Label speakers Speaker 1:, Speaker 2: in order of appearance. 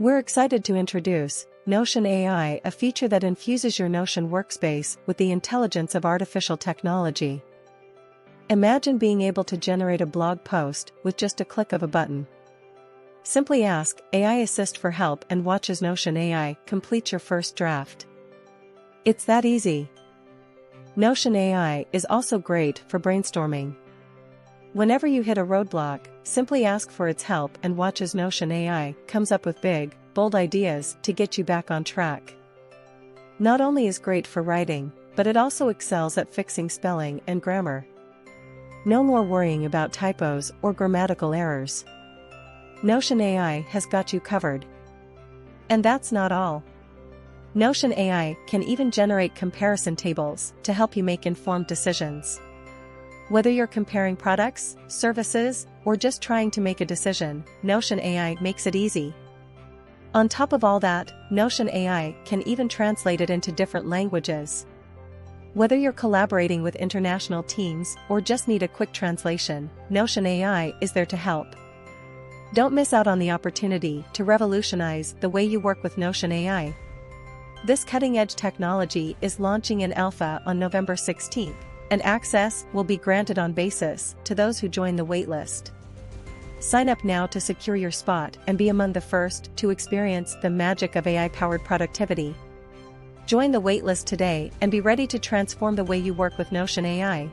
Speaker 1: We're excited to introduce Notion AI, a feature that infuses your Notion workspace with the intelligence of artificial technology. Imagine being able to generate a blog post with just a click of a button. Simply ask AI Assist for help and watch as Notion AI completes your first draft. It's that easy. Notion AI is also great for brainstorming. Whenever you hit a roadblock, simply ask for its help and watch as Notion AI comes up with big, bold ideas to get you back on track. Not only is great for writing, but it also excels at fixing spelling and grammar. No more worrying about typos or grammatical errors. Notion AI has got you covered. And that's not all. Notion AI can even generate comparison tables to help you make informed decisions. Whether you're comparing products, services, or just trying to make a decision, Notion AI makes it easy. On top of all that, Notion AI can even translate it into different languages. Whether you're collaborating with international teams or just need a quick translation, Notion AI is there to help. Don't miss out on the opportunity to revolutionize the way you work with Notion AI. This cutting-edge technology is launching in alpha on November 16th. And access will be granted on basis to those who join the waitlist. Sign up now to secure your spot and be among the first to experience the magic of AI-powered productivity. Join the waitlist today and be ready to transform the way you work with Notion AI.